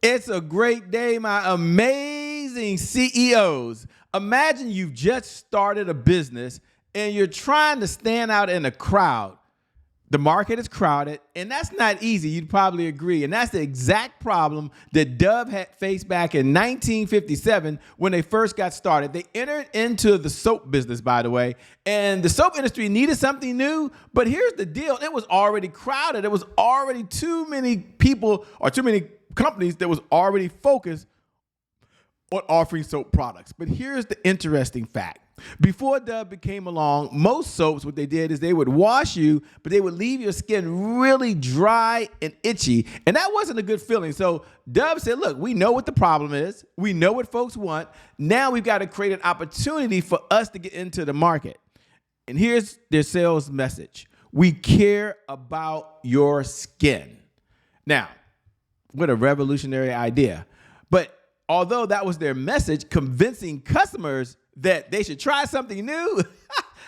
It's a great day, my amazing CEOs. Imagine you've just started a business and you're trying to stand out in a crowd. The market is crowded, and that's not easy. You'd probably agree. And that's the exact problem that Dove had faced back in 1957 when they first got started. They entered into the soap business, by the way, and the soap industry needed something new. But here's the deal. It was already crowded. There was already too many people or too many companies that was already focused on offering soap products. But here's the interesting fact. Before Dove came along, most soaps, what they did is they would wash you, but they would leave your skin really dry and itchy. And that wasn't a good feeling. So Dove said, look, we know what the problem is. We know what folks want. Now we've got to create an opportunity for us to get into the market. And here's their sales message. We care about your skin. Now, what a revolutionary idea. But although that was their message, convincing customers that they should try something new,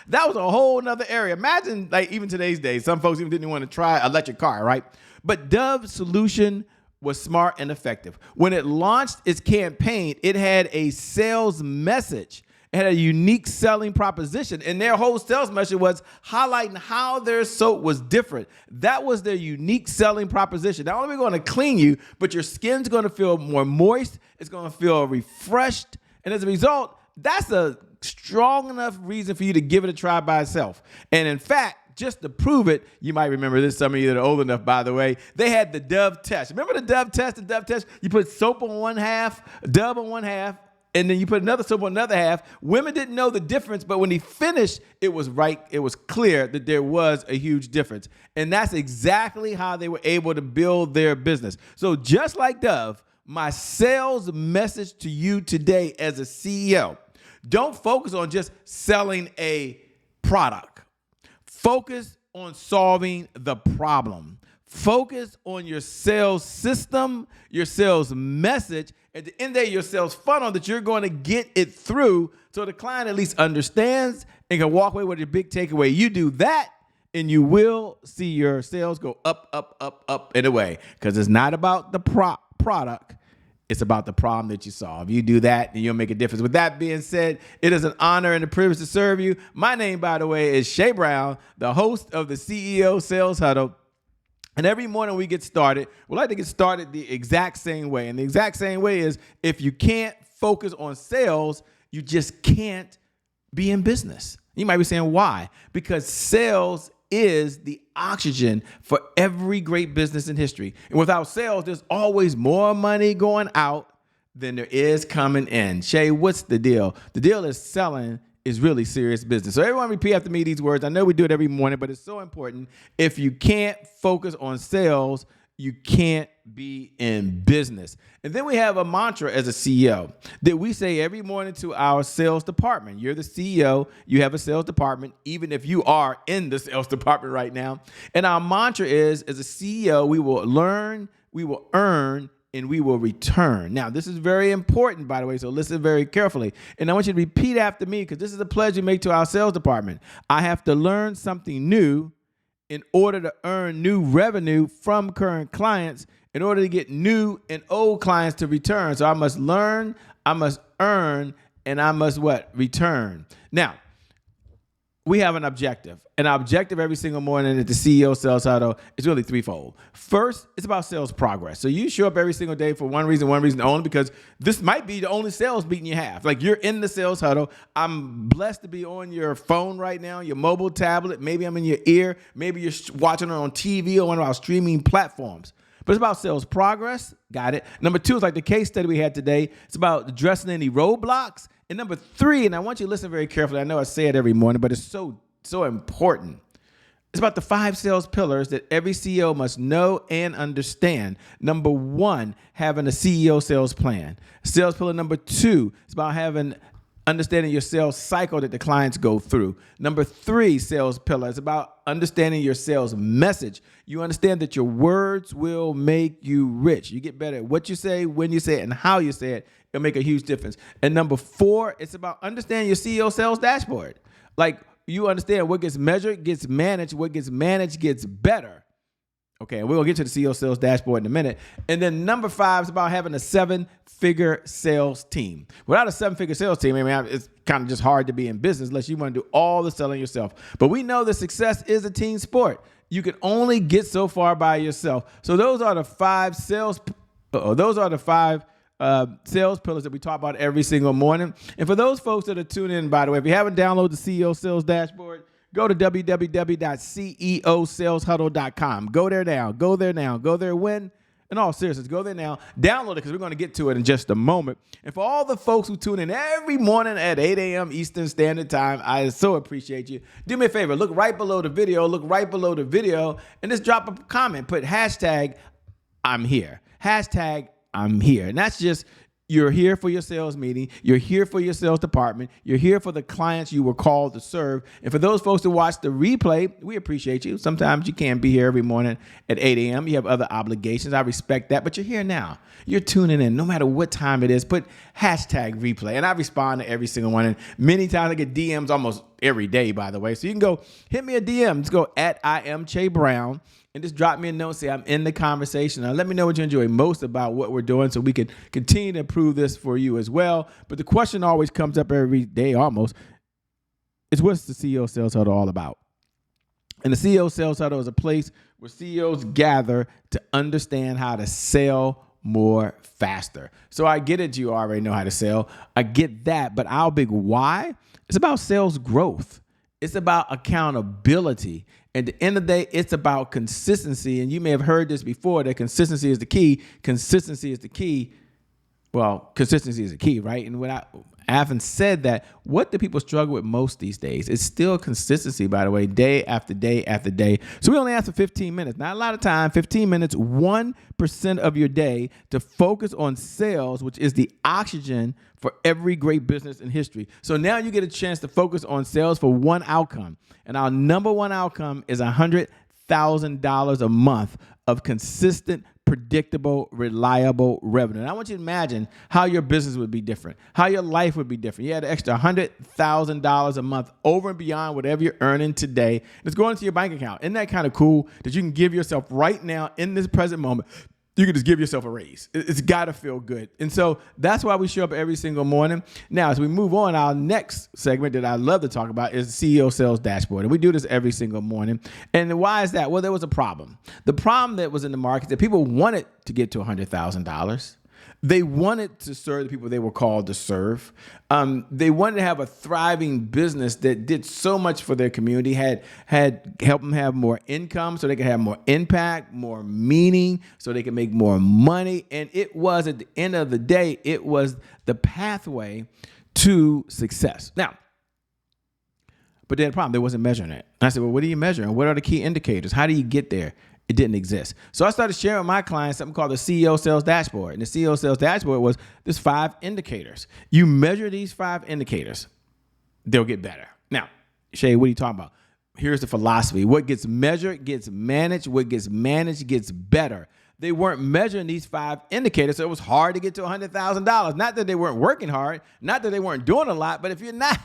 that was a whole nother area. Imagine, like, even today's days, some folks even didn't want to try an electric car, right? But Dove's solution was smart and effective. When it launched its campaign, it had a sales message. It had a unique selling proposition, and their whole sales message was highlighting how their soap was different. That was their unique selling proposition. Not only are we going to clean you, but your skin's going to feel more moist. It's going to feel refreshed. And as a result, that's a strong enough reason for you to give it a try by itself. And in fact, just to prove it, you might remember this, some of you that are old enough, by the way, they had the Dove test. Remember the Dove test? The Dove test, you put soap on one half, Dove on one half, and then you put another soap on another half. Women didn't know the difference, but when he finished, it was clear that there was a huge difference. And that's exactly how they were able to build their business. So just like Dove, my sales message to you today as a CEO, don't focus on just selling a product. Focus on solving the problem. Focus on your sales system, your sales message, at the end of the day, your sales funnel that you're going to get it through so the client at least understands and can walk away with a big takeaway. You do that, and you will see your sales go up, up, up, up, and away, because it's not about the product. It's about the problem that you solve. You do that, and you'll make a difference. With that being said, it is an honor and a privilege to serve you. My name, by the way, is Shay Brown, the host of the CEO Sales Huddle. And every morning we get started, we like to get started the exact same way. And the exact same way is, if you can't focus on sales, you just can't be in business. You might be saying, why? Because sales is the oxygen for every great business in history. And without sales, there's always more money going out than there is coming in. Shay, what's the deal? The deal is selling is really serious business. So everyone repeat after me these words. I know we do it every morning, but it's so important. If you can't focus on sales, you can't be in business. And then we have a mantra as a CEO that we say every morning to our sales department. You're the CEO. You have a sales department, even if you are in the sales department right now. And our mantra is, as a CEO, we will learn, we will earn, and we will return. Now, this is very important, by the way, so listen very carefully. And I want you to repeat after me, because this is a pledge we make to our sales department. I have to learn something new in order to earn new revenue from current clients, in order to get new and old clients to return. So I must learn, I must earn, and I must what? Return. Now, we have an objective. And our objective every single morning at the CEO Sales Huddle is really threefold. First, it's about sales progress. So you show up every single day for one reason only, because this might be the only sales meeting you have. Like, you're in the Sales Huddle. I'm blessed to be on your phone right now, your mobile tablet. Maybe I'm in your ear. Maybe you're watching it on TV or one of our streaming platforms. But it's about sales progress. Got it. Number two is like the case study we had today. It's about addressing any roadblocks. And number three, and I want you to listen very carefully. I know I say it every morning, but it's so important. It's about the 5 sales pillars that every CEO must know and understand. Number one, having a CEO sales plan. Sales pillar number 2 is about understanding your sales cycle that the clients go through. Number 3 sales pillar is about understanding your sales message. You understand that your words will make you rich. You get better at what you say, when you say it, and how you say it. It'll make a huge difference. And number 4, it's about understanding your CEO sales dashboard. Like, you understand what gets measured gets managed, what gets managed gets better. Okay, and we're going to get to the CEO sales dashboard in a minute. And then number 5 is about having a 7-figure sales team. Without a 7-figure sales team, I mean, it's kind of just hard to be in business unless you want to do all the selling yourself. But we know that success is a team sport. You can only get so far by yourself. So those are the 5 sales pillars that we talk about every single morning. And for those folks that are tuning in, by the way, if you haven't downloaded the CEO Sales Dashboard, go to www.ceosaleshuddle.com. Go there now. Go there when? In all seriousness, go there now. Download it because we're going to get to it in just a moment. And for all the folks who tune in every morning at 8 a.m. Eastern Standard Time, I so appreciate you. Do me a favor. Look right below the video. And just drop a comment. Put hashtag I'm here. Hashtag I'm here. And that's just, you're here for your sales meeting. You're here for your sales department. You're here for the clients you were called to serve. And for those folks who watch the replay, we appreciate you. Sometimes you can't be here every morning at 8 a.m. You have other obligations. I respect that, but you're here now. You're tuning in no matter what time it is. Put hashtag replay. And I respond to every single one. And many times I get DMs almost every day, by the way. So you can go hit me a DM. Just go at I am Che Brown. And just drop me a note, say I'm in the conversation. Now, let me know what you enjoy most about what we're doing so we can continue to improve this for you as well. But the question always comes up every day almost is, what's the CEO Sales Huddle all about? And the CEO Sales Huddle is a place where CEOs gather to understand how to sell more faster. So I get it. You already know how to sell. I get that. But our big why is about sales growth. It's about accountability. At the end of the day, it's about consistency. And you may have heard this before, that consistency is the key. Consistency is the key. Well, consistency is the key, right? And when I haven't said that, what do people struggle with most these days? It's still consistency, by the way, day after day after day. So we only ask for 15 minutes. Not a lot of time, 15 minutes, 1% of your day to focus on sales, which is the oxygen for every great business in history. So now you get a chance to focus on sales for one outcome. And our number one outcome is $100,000 a month of consistent, predictable, reliable revenue. And I want you to imagine how your business would be different, how your life would be different. You had an extra $100,000 a month over and beyond whatever you're earning today. And it's going into your bank account. Isn't that kind of cool that you can give yourself right now in this present moment? You can just give yourself a raise. It's got to feel good. And so that's why we show up every single morning. Now, as we move on, our next segment that I love to talk about is the CEO Sales Dashboard. And we do this every single morning. And why is that? Well, there was a problem. The problem that was in the market that people wanted to get to $100,000. They wanted to serve the people they were called to serve. They wanted to have a thriving business that did so much for their community, had helped them have more income so they could have more impact, more meaning, so they could make more money. And it was, at the end of the day, it was the pathway to success. Now, but they had a problem. They wasn't measuring it. And I said, well, what are you measuring? What are the key indicators? How do you get there? It didn't exist. So I started sharing with my clients something called the CEO Sales Dashboard. And the CEO Sales Dashboard was there's 5 indicators. You measure these 5 indicators, they'll get better. Now, Shay, what are you talking about? Here's the philosophy. What gets measured gets managed. What gets managed gets better. They weren't measuring these 5 indicators, so it was hard to get to $100,000. Not that they weren't working hard, not that they weren't doing a lot, but if you're not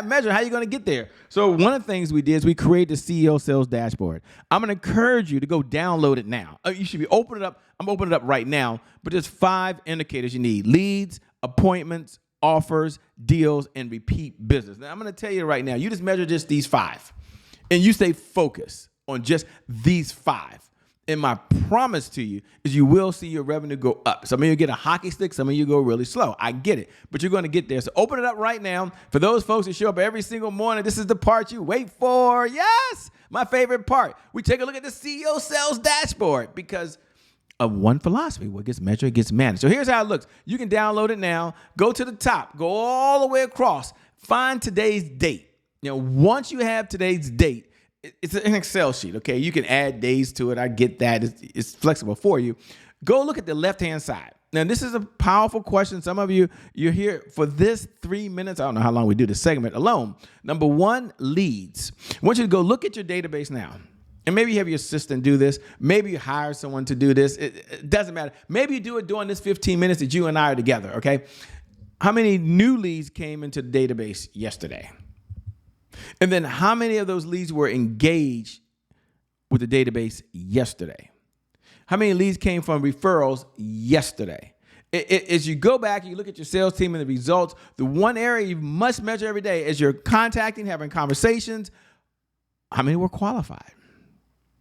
measuring, how are you going to get there? So one of the things we did is we created the CEO Sales Dashboard. I'm going to encourage you to go download it now. You should be opening it up. I'm opening it up right now. But there's 5 indicators you need: leads, appointments, offers, deals, and repeat business. Now, I'm going to tell you right now, you just measure just these 5. And you stay focused on just these 5. And my promise to you is you will see your revenue go up. Some of you get a hockey stick. Some of you go really slow. I get it. But you're going to get there. So open it up right now. For those folks who show up every single morning, this is the part you wait for. Yes, my favorite part. We take a look at the CEO Sales Dashboard because of one philosophy: what gets measured gets managed. So here's how it looks. You can download it now. Go to the top. Go all the way across. Find today's date. Once you have today's date, it's an Excel sheet, okay? You can add days to it. I get that. It's flexible for you. Go look at the left-hand side. Now, this is a powerful question. Some of you, you're here for this 3 minutes. I don't know how long we do this segment alone. Number 1, leads. I want you to go look at your database now. And maybe you have your assistant do this. Maybe you hire someone to do this. It doesn't matter. Maybe you do it during this 15 minutes that you and I are together, okay? How many new leads came into the database yesterday? And then how many of those leads were engaged with the database yesterday? How many leads came from referrals yesterday? As you go back and you look at your sales team and the results, the one area you must measure every day is you're contacting, having conversations. How many were qualified?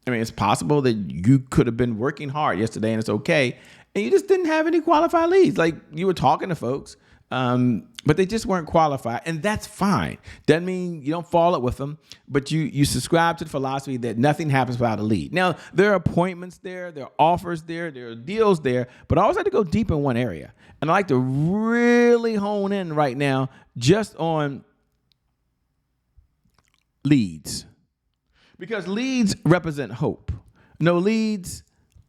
I mean, it's possible that you could have been working hard yesterday and it's okay, and you just didn't have any qualified leads. Like, you were talking to folks, but they just weren't qualified, and that's fine. Doesn't mean you don't follow up with them, but you subscribe to the philosophy that nothing happens without a lead. Now, there are appointments there are offers there are deals there, but I always like to go deep in one area, and I like to really hone in right now just on leads, because leads represent hope. No leads,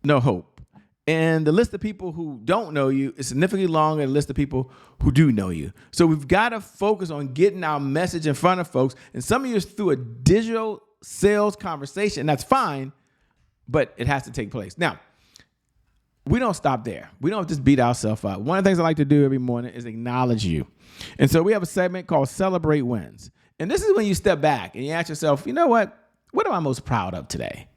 no hope. And the list of people who don't know you is significantly longer than the list of people who do know you. So we've got to focus on getting our message in front of folks. And some of you is through a digital sales conversation. That's fine, but it has to take place. Now, we don't stop there. We don't just beat ourselves up. One of the things I like to do every morning is acknowledge you. And so we have a segment called Celebrate Wins. And this is when you step back and you ask yourself, you know what? What am I most proud of today?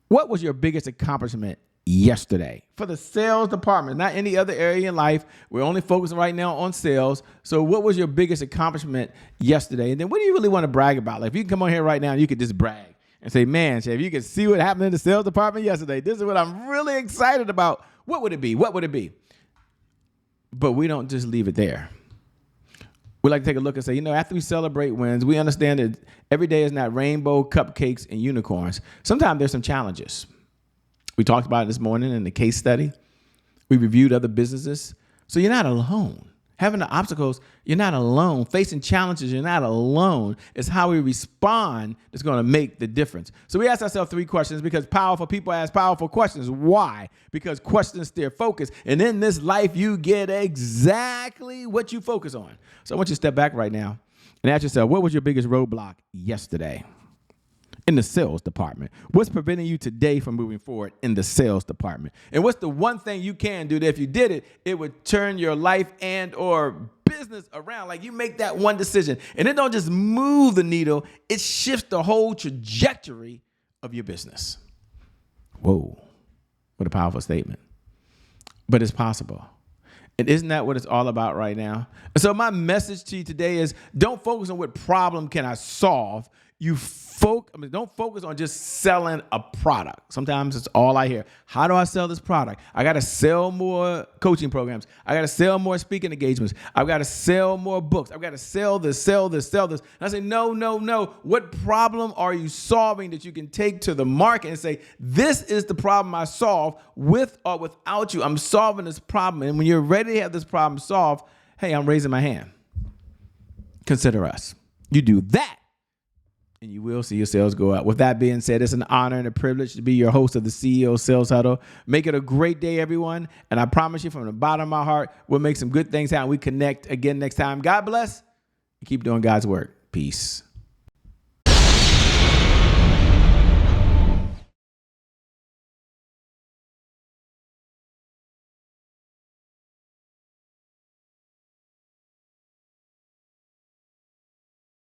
What was your biggest accomplishment yesterday? For the sales department, not any other area in life. We're only focusing right now on sales. So what was your biggest accomplishment yesterday? And then what do you really want to brag about? Like, if you can come on here right now and you could just brag and say, man, Chef, you can see what happened in the sales department yesterday. This is what I'm really excited about. What would it be? What would it be? But we don't just leave it there. We like to take a look and say, after we celebrate wins, we understand that every day is not rainbow, cupcakes, and unicorns. Sometimes there's some challenges. We talked about it this morning in the case study. We reviewed other businesses. So you're not alone. Having the obstacles, you're not alone. Facing challenges, you're not alone. It's how we respond that's going to make the difference. So we ask ourselves 3 questions because powerful people ask powerful questions. Why? Because questions steer focus. And in this life, you get exactly what you focus on. So I want you to step back right now and ask yourself, what was your biggest roadblock yesterday in the sales department? What's preventing you today from moving forward in the sales department? And what's the one thing you can do that if you did it, it would turn your life and or business around? Like, you make that one decision and it don't just move the needle, it shifts the whole trajectory of your business. Whoa, what a powerful statement. But it's possible. And isn't that what it's all about right now? And so my message to you today is, don't focus on what problem can I solve. Don't focus on just selling a product. Sometimes it's all I hear. How do I sell this product? I got to sell more coaching programs. I got to sell more speaking engagements. I've got to sell more books. I've got to sell this, sell this, sell this. And I say, no. What problem are you solving that you can take to the market and say, this is the problem I solve with or without you? I'm solving this problem. And when you're ready to have this problem solved, hey, I'm raising my hand. Consider us. You do that, and you will see your sales go up. With that being said, it's an honor and a privilege to be your host of the CEO Sales Huddle. Make it a great day, everyone. And I promise you from the bottom of my heart, we'll make some good things happen. We connect again next time. God bless. Keep doing God's work. Peace.